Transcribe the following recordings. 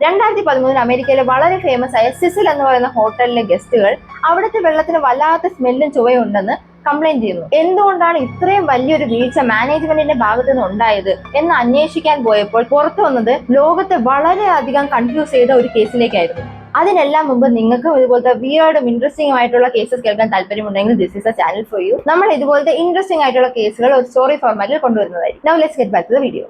2013 അമേരിക്കയിലെ വളരെ ഫേമസ് ആയ സിസിൽ എന്ന് പറയുന്ന ഹോട്ടലിലെ ഗസ്റ്റുകൾ അവിടുത്തെ വെള്ളത്തിന് വല്ലാത്ത സ്മെല്ലും ചുവയുണ്ടെന്ന് കംപ്ലൈന്റ് ചെയ്യുന്നു. എന്തുകൊണ്ടാണ് ഇത്രയും വലിയൊരു വീഴ്ച മാനേജ്മെന്റിന്റെ ഭാഗത്തു നിന്ന് ഉണ്ടായത് എന്ന് അന്വേഷിക്കാൻ പോയപ്പോൾ പുറത്തു വന്നത് ലോകത്തെ വളരെയധികം കൺഫ്യൂസ് ചെയ്ത ഒരു കേസിലേക്കായിരുന്നു. അതിനെല്ലാം മുമ്പ് നിങ്ങൾക്ക് ഇതുപോലത്തെ വിയേർഡും ഇൻട്രസ്റ്റിംഗ് ആയിട്ടുള്ള കേസസ് കേൾക്കാൻ താല്പര്യമുണ്ടെങ്കിൽ this is a channel for you. നമ്മൾ ഇതുപോലത്തെ ഇൻട്രസ്റ്റിംഗ് ആയിട്ടുള്ള കേസുകൾ ഒരു സ്റ്റോറി ഫോർമാറ്റിൽ കൊണ്ടുവരുന്നതായിരിക്കും. Now let's get back to the video.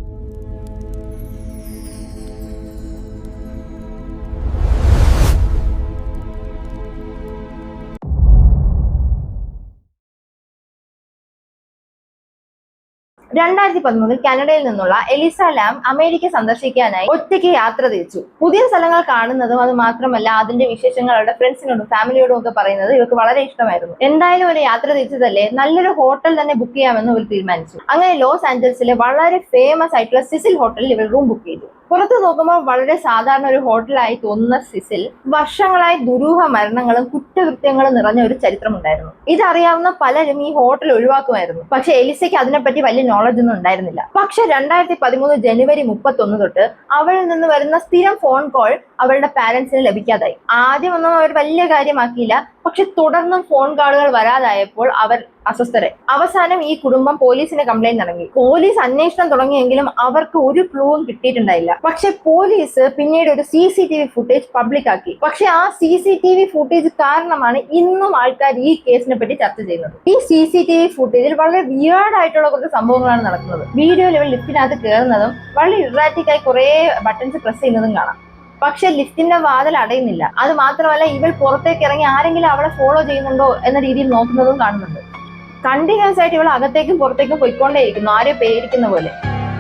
രണ്ടായിരത്തി 2013 കാനഡയിൽ നിന്നുള്ള എലിസ ലാം അമേരിക്ക സന്ദർശിക്കാനായി ഒറ്റയ്ക്ക് യാത്ര തിരിച്ചു. പുതിയ സ്ഥലങ്ങൾ കാണുന്നതും അത് മാത്രമല്ല അതിന്റെ വിശേഷങ്ങൾ അവരുടെ ഫ്രണ്ട്സിനോടും ഫാമിലിയോടും ഒക്കെ പറയുന്നത് ഇവർക്ക് വളരെ ഇഷ്ടമായിരുന്നു. എന്തായാലും ഒരു യാത്ര തിരിച്ചതല്ലേ, നല്ലൊരു ഹോട്ടൽ തന്നെ ബുക്ക് ചെയ്യാമെന്ന് ഇവർ തീരുമാനിച്ചു. അങ്ങനെ ലോസ് ആഞ്ചൽസിലെ വളരെ ഫേമസ് ആയിട്ടുള്ള സിസിൽ ഹോട്ടലിൽ ഇവർ റൂം ബുക്ക് ചെയ്തു. പുറത്ത് നോക്കുമ്പോൾ വളരെ സാധാരണ ഒരു ഹോട്ടലായി തോന്നുന്ന സിസിൽ വർഷങ്ങളായി ദുരൂഹ മരണങ്ങളും കുറ്റകൃത്യങ്ങളും നിറഞ്ഞ ഒരു ചരിത്രമുണ്ടായിരുന്നു. ഇതറിയാവുന്ന പലരും ഈ ഹോട്ടൽ ഒഴിവാക്കുമായിരുന്നു. പക്ഷെ എലിസയ്ക്ക് അതിനെപ്പറ്റി വലിയ നോളജ് ഒന്നും ഉണ്ടായിരുന്നില്ല. പക്ഷെ 2013 ജനുവരി 31 തൊട്ട് അവളിൽ നിന്ന് വരുന്ന സ്ഥിരം ഫോൺ കോൾ അവളുടെ പാരന്റ്സിന് ലഭിക്കാതായി. ആദ്യമൊന്നും അവർ വലിയ കാര്യമാക്കിയില്ല. പക്ഷെ തുടർന്നും ഫോൺ കോളുകൾ വരാതായപ്പോൾ അവർ അസ്വസ്ഥരായി. അവസാനം ഈ കുടുംബം പോലീസിന് കംപ്ലൈന്റ് നൽകി. പോലീസ് അന്വേഷണം തുടങ്ങിയെങ്കിലും അവർക്ക് ഒരു ക്ലൂവും കിട്ടിയിട്ടുണ്ടായില്ല. പക്ഷെ പോലീസ് പിന്നീട് ഒരു CCTV ഫുട്ടേജ് പബ്ലിക് ആക്കി. പക്ഷെ ആ CCTV ഫുട്ടേജ് കാരണമാണ് ഇന്നും ആൾക്കാർ ഈ കേസിനെ പറ്റി ചർച്ച ചെയ്യുന്നത്. ഈ CCTV ഫുട്ടേജിൽ വളരെ വിയേർഡ് ആയിട്ടുള്ള കുറച്ച് സംഭവങ്ങളാണ് നടക്കുന്നത്. വീഡിയോയിൽ ഇവൾ ലിഫ്റ്റിനകത്ത് കയറുന്നതും വളരെ ഇറാറ്റിക് ആയി കുറെ ബട്ടൺസ് പ്രസ് ചെയ്യുന്നതും കാണാം. പക്ഷെ ലിഫ്റ്റിന്റെ വാതിൽ അടയുന്നില്ല. അത് മാത്രമല്ല ഇവൾ പുറത്തേക്ക് ഇറങ്ങി ആരെങ്കിലും അവളെ ഫോളോ ചെയ്യുന്നുണ്ടോ എന്ന രീതിയിൽ നോക്കുന്നതും കാണുന്നുണ്ട്. കണ്ടിന്യൂസ് ആയിട്ട് ഇവൾ അകത്തേക്കും പുറത്തേക്കും പോയിക്കൊണ്ടേയിരിക്കുന്നു, ആരെ പേടിക്കുന്ന പോലെ.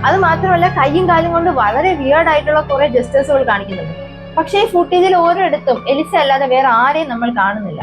അത് മാത്രമല്ല കയ്യും കാലും കൊണ്ട് വളരെ വിയേർഡ് ആയിട്ടുള്ള കുറെ ജസ്റ്റേഴ്സുകൾ കാണിക്കുന്നുണ്ട്. പക്ഷേ ഈ ഫുട്ടേജിൽ ഓരോരിടത്തും എലിസ അല്ലാതെ വേറെ ആരെയും നമ്മൾ കാണുന്നില്ല.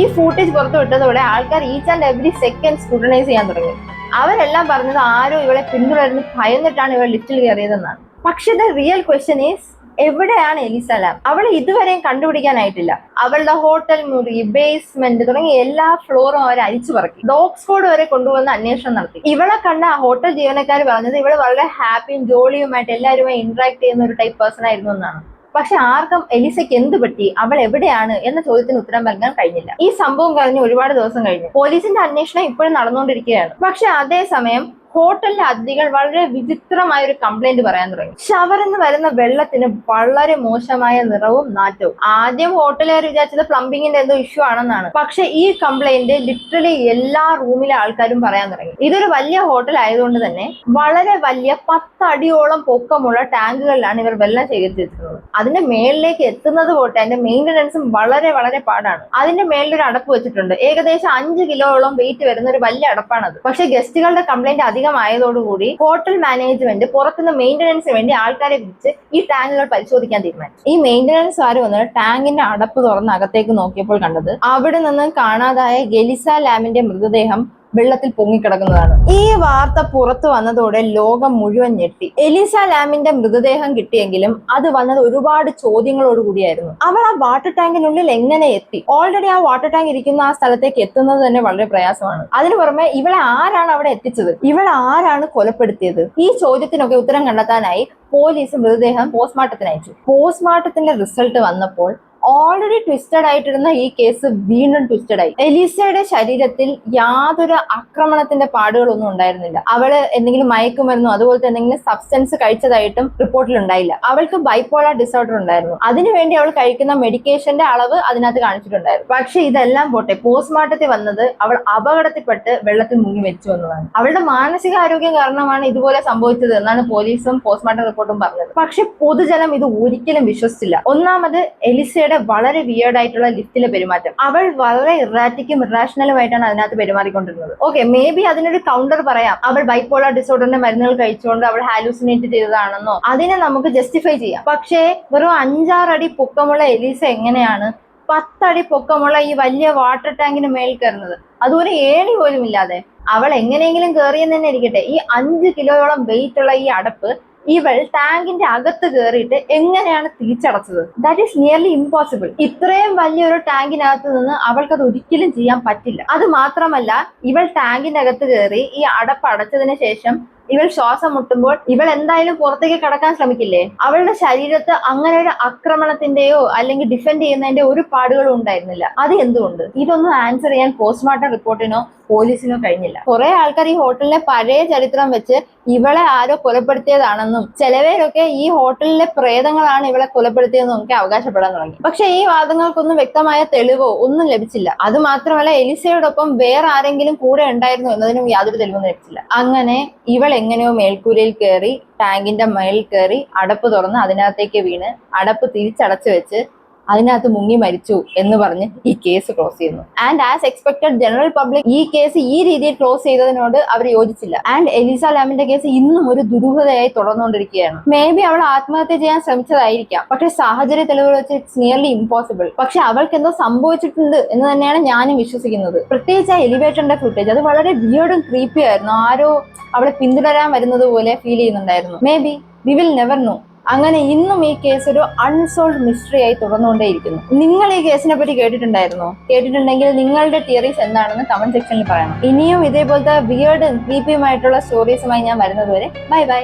ഈ ഫുട്ടേജ് പുറത്തു വിട്ടതോടെ ആൾക്കാർ each and every second scrutinise ചെയ്യാൻ തുടങ്ങി. അവരെല്ലാം പറഞ്ഞത് ആരോ ഇവളെ പിന്തുടർന്ന് ഭയന്നിട്ടാണ് ഇവൾ ലിഫ്റ്റിൽ കയറിയതെന്നാണ്. പക്ഷെ ദ റിയൽ ക്വസ്റ്റ്യൻ ഈസ്, എവിടെയാണ് എലിസ ലാം? അവളെ ഇതുവരെയും കണ്ടുപിടിക്കാനായിട്ടില്ല. അവളുടെ ഹോട്ടൽ മുറി, ബേസ്മെന്റ് തുടങ്ങി എല്ലാ ഫ്ലോറും അവർ അരിച്ചു പറക്കി. ഡോഗ് സ്ക്വാഡ് വരെ കൊണ്ടുവന്ന് അന്വേഷണം നടത്തി. ഇവളെ കണ്ട ആ ഹോട്ടൽ ജീവനക്കാർ പറഞ്ഞത് ഇവള് വളരെ ഹാപ്പിയും ജോളിയുമായിട്ട് എല്ലാവരുമായി ഇന്ററാക്ട് ചെയ്യുന്ന ഒരു ടൈപ്പ് പേഴ്സൺ ആയിരുന്നു എന്നാണ്. പക്ഷെ ആർക്കും എലിസയ്ക്ക് എന്ത് പറ്റി, അവൾ എവിടെയാണ് എന്ന ചോദ്യത്തിന് ഉത്തരം നൽകാൻ കഴിഞ്ഞില്ല. ഈ സംഭവം കഴിഞ്ഞ് ഒരുപാട് ദിവസം കഴിഞ്ഞു. പോലീസിന്റെ അന്വേഷണം ഇപ്പോഴും നടന്നുകൊണ്ടിരിക്കുകയാണ്. പക്ഷെ അതേസമയം ഹോട്ടലിലെ അതിഥികൾ വളരെ വിചിത്രമായ ഒരു കംപ്ലൈന്റ് പറയാൻ തുടങ്ങി. ഷവറിൽ നിന്ന് വരുന്ന വെള്ളത്തിന് വളരെ മോശമായ നിറവും നാറ്റവും. ആദ്യം ഹോട്ടലുകാർ വിചാരിച്ചത് പ്ലംബിങ്ങിന്റെ എന്തോ ഇഷ്യൂ ആണെന്നാണ്. പക്ഷെ ഈ കംപ്ലൈന്റ് ലിറ്ററലി എല്ലാ റൂമിലെ ആൾക്കാരും പറയാൻ തുടങ്ങി. ഇതൊരു വലിയ ഹോട്ടൽ ആയതുകൊണ്ട് തന്നെ വളരെ വലിയ 10 അടിയോളം പൊക്കമുള്ള ടാങ്കുകളിലാണ് ഇവർ വെള്ളം ശേഖരിച്ചു വെച്ചിരുന്നത്. അതിന്റെ മേളിലേക്ക് എത്തുന്നത് പോട്ടെ അതിന്റെ മെയിൻ്റനൻസും വളരെ വളരെ പാടാണ്. അതിന്റെ മേളിലൊരു അടപ്പ് വെച്ചിട്ടുണ്ട്. ഏകദേശം 5 കിലോയോളം വെയിറ്റ് വരുന്ന ഒരു വലിയ അടപ്പാണത്. പക്ഷെ ഗസ്റ്റുകളുടെ കംപ്ലൈന്റ് അധികമായതോടുകൂടി ഹോട്ടൽ മാനേജ്മെന്റ് പുറത്തുനിന്ന് മെയിൻ്റനൻസിന് വേണ്ടി ആൾക്കാരെ വിളിച്ച് ഈ ടാങ്കുകൾ പരിശോധിക്കാൻ തീരുമാനിച്ചു. ഈ മെയിൻ്റനൻസ് ആര് വന്നത് ടാങ്കിന്റെ അടപ്പ് തുറന്ന് അകത്തേക്ക് നോക്കിയപ്പോൾ കണ്ടത് അവിടെ നിന്ന് കാണാതായ എലിസ ലാമിന്റെ മൃതദേഹം വെള്ളത്തിൽ പൊങ്ങിക്കിടക്കുന്നതാണ്. ഈ വാർത്ത പുറത്തു വന്നതോടെ ലോകം മുഴുവൻ ഞെട്ടി. എലിസ ലാമിന്റെ മൃതദേഹം കിട്ടിയെങ്കിലും അത് വന്നത് ഒരുപാട് ചോദ്യങ്ങളോട് കൂടിയായിരുന്നു. അവൾ ആ വാട്ടർ ടാങ്കിനുള്ളിൽ എങ്ങനെ എത്തി? ഓൾറെഡി ആ വാട്ടർ ടാങ്ക് ഇരിക്കുന്ന ആ സ്ഥലത്തേക്ക് എത്തുന്നത് തന്നെ വളരെ പ്രയാസമാണ്. അതിനു പുറമെ ഇവളെ ആരാണ് അവിടെ എത്തിച്ചത്? ഇവളെ ആരാണ് കൊലപ്പെടുത്തിയത്? ഈ ചോദ്യത്തിനൊക്കെ ഉത്തരം കണ്ടെത്താനായി പോലീസ് മൃതദേഹം പോസ്റ്റ്മോർട്ടത്തിന് അയച്ചു. പോസ്റ്റ്മോർട്ടത്തിന്റെ റിസൾട്ട് വന്നപ്പോൾ ഓൾറെഡി ട്വിസ്റ്റഡ് ആയിട്ടിരുന്ന ഈ കേസ് വീണ്ടും ട്വിസ്റ്റഡ് ആയി. എലിസയുടെ ശരീരത്തിൽ യാതൊരു ആക്രമണത്തിന്റെ പാടുകളൊന്നും ഉണ്ടായിരുന്നില്ല. അവള് എന്തെങ്കിലും മയക്കുമരുന്നോ അതുപോലത്തെ എന്തെങ്കിലും സബ്സ്റ്റൻസ് കഴിച്ചതായിട്ടും റിപ്പോർട്ടിൽ ഉണ്ടായില്ല. അവൾക്ക് ബൈപോളാർ ഡിസോർഡർ ഉണ്ടായിരുന്നു. അതിനുവേണ്ടി അവൾ കഴിക്കുന്ന മെഡിക്കേഷന്റെ അളവ് അതിനകത്ത് കാണിച്ചിട്ടുണ്ടായിരുന്നു. പക്ഷെ ഇതെല്ലാം പോട്ടെ, പോസ്റ്റ്മോർട്ടത്തിൽ വന്നത് അവൾ അപകടത്തിൽപ്പെട്ട് വെള്ളത്തിൽ മുങ്ങി മരിച്ചു എന്നതാണ്. അവളുടെ മാനസികാരോഗ്യം കാരണമാണ് ഇതുപോലെ സംഭവിച്ചത് എന്നാണ് പോലീസും പോസ്റ്റ്മോർട്ടം റിപ്പോർട്ടും പറഞ്ഞത്. പക്ഷെ പൊതുജനം ഇത് ഒരിക്കലും വിശ്വസിച്ചില്ല. ഒന്നാമത് എലിസയുടെ വളരെ വിയേർഡ് ആയിട്ടുള്ള ലിഫ്റ്റിലെ പെരുമാറ്റം. അവൾ വളരെ ഇറാറ്റിക്കും ഇറാഷണലുമായിട്ടാണ് അതിനകത്ത് പെരുമാറിക്കൊണ്ടിരുന്നത്. ഓക്കെ, മേ ബി അതിനൊരു കൗണ്ടർ പറയാം. അവൾ ബൈപോളാർ ഡിസോർഡറിന്റെ മരുന്നുകൾ കഴിച്ചുകൊണ്ട് അവൾ ഹാലൂസിനേറ്റ് ചെയ്തതാണെന്നോ അതിനെ നമുക്ക് ജസ്റ്റിഫൈ ചെയ്യാം. പക്ഷേ വെറും 5-6 അടി പൊക്കമുള്ള എലിസ എങ്ങനെയാണ് 10 അടി പൊക്കമുള്ള ഈ വലിയ വാട്ടർ ടാങ്കിന് മേൽ കയറുന്നത്? അതുപോലെ ഏണി പോലും ഇല്ലാതെ. അവൾ എങ്ങനെയെങ്കിലും കയറിയെന്ന് തന്നെ ഇരിക്കട്ടെ, ഈ 5 കിലോയോളം വെയിറ്റ് ഉള്ള ഈ അടപ്പ് ഇവൾ ടാങ്കിന്റെ അകത്ത് കയറിയിട്ട് എങ്ങനെയാണ് തിരിച്ചടച്ചത്? That is nearly impossible. ഇത്രയും വലിയൊരു ടാങ്കിനകത്ത് നിന്ന് അവൾക്കത് ഒരിക്കലും ചെയ്യാൻ പറ്റില്ല. അത് മാത്രമല്ല ഇവൾ ടാങ്കിന്റെ അകത്ത് കയറി ഈ അടപ്പ് അടച്ചതിന് ശേഷം ഇവൾ ശ്വാസം മുട്ടുമ്പോൾ ഇവൾ എന്തായാലും പുറത്തേക്ക് കടക്കാൻ ശ്രമിക്കില്ലേ? അവളുടെ ശരീരത്ത് അങ്ങനെ ഒരു ആക്രമണത്തിന്റെയോ അല്ലെങ്കിൽ ഡിഫെൻഡ് ചെയ്യുന്നതിന്റെ ഒരു പാടുകളും ഉണ്ടായിരുന്നില്ല. അത് എന്തുകൊണ്ട്? ഇതൊന്നും ആൻസർ ചെയ്യാൻ പോസ്റ്റ്മോർട്ടം റിപ്പോർട്ടിനോ പോലീസിനോ കഴിഞ്ഞില്ല. കുറെ ആൾക്കാർ ഈ ഹോട്ടലിലെ പഴയ ചരിത്രം വെച്ച് ഇവളെ ആരോ കൊലപ്പെടുത്തിയതാണെന്നും ചിലവരൊക്കെ ഈ ഹോട്ടലിലെ പ്രേതങ്ങളാണ് ഇവളെ കൊലപ്പെടുത്തിയതെന്നും ഒക്കെ അവകാശപ്പെടാൻ തുടങ്ങി. പക്ഷെ ഈ വാദങ്ങൾക്കൊന്നും വ്യക്തമായ തെളിവോ ഒന്നും ലഭിച്ചില്ല. അത് മാത്രമല്ല എലിസയോടൊപ്പം വേറെ ആരെങ്കിലും കൂടെ ഉണ്ടായിരുന്നു എന്നതിനും യാതൊരു തെളിവും ലഭിച്ചില്ല. അങ്ങനെ ഇവൾ എങ്ങനെയോ മേൽക്കൂരയിൽ കയറി, ടാങ്കിന്റെ മേൽ കയറി, അടപ്പ് തുറന്ന് അതിനകത്തേക്ക് വീണ് അടപ്പ് തിരിച്ചടച്ചു വെച്ച് അതിനകത്ത് മുങ്ങി മരിച്ചു എന്ന് പറഞ്ഞ് ഈ കേസ് ക്ലോസ് ചെയ്യുന്നു. And as expected general public ഈ കേസ് ഈ രീതിയിൽ ക്ലോസ് ചെയ്തതിനോട് അവർ യോജിച്ചില്ല. ആൻഡ് എലിസ ലാമിന്റെ കേസ് ഇന്നും ഒരു ദുരൂഹതയായി തുടർന്നുകൊണ്ടിരിക്കുകയാണ്. മേ ബി അവൾ ആത്മഹത്യ ചെയ്യാൻ ശ്രമിച്ചതായിരിക്കാം, പക്ഷെ സാഹചര്യ തെളിവുകൾ വെച്ച് ഇറ്റ്സ് നിയർലി ഇമ്പോസിബിൾ. പക്ഷെ അവൾക്ക് എന്തോ സംഭവിച്ചിട്ടുണ്ട് എന്ന് തന്നെയാണ് ഞാനും വിശ്വസിക്കുന്നത്. പ്രത്യേകിച്ച് ആ എലിവേറ്ററിന്റെ ഫുട്ടേജ് അത് വളരെ വിയേർഡും ക്രീപ്പി ആയിരുന്നു. ആരോ അവളെ പിന്തുടരാൻ വരുന്നത് പോലെ ഫീൽ ചെയ്യുന്നുണ്ടായിരുന്നു. May be we will never know. അങ്ങനെ ഇന്നും ഈ കേസ് ഒരു അൺസോൾവ് മിസ്റ്ററി ആയി തുടർന്നുകൊണ്ടേയിരിക്കുന്നു. നിങ്ങൾ ഈ കേസിനെ പറ്റി കേട്ടിട്ടുണ്ടായിരുന്നോ? കേട്ടിട്ടുണ്ടെങ്കിൽ നിങ്ങളുടെ തിയറീസ് എന്താണെന്ന് കമന്റ് സെക്ഷനിൽ പറയണം. ഇനിയും ഇതേപോലത്തെ വിയേർഡും ക്രീപ്പിയുമായിട്ടുള്ള സ്റ്റോറീസുമായി ഞാൻ വരുന്നത് വരെ ബൈ ബൈ.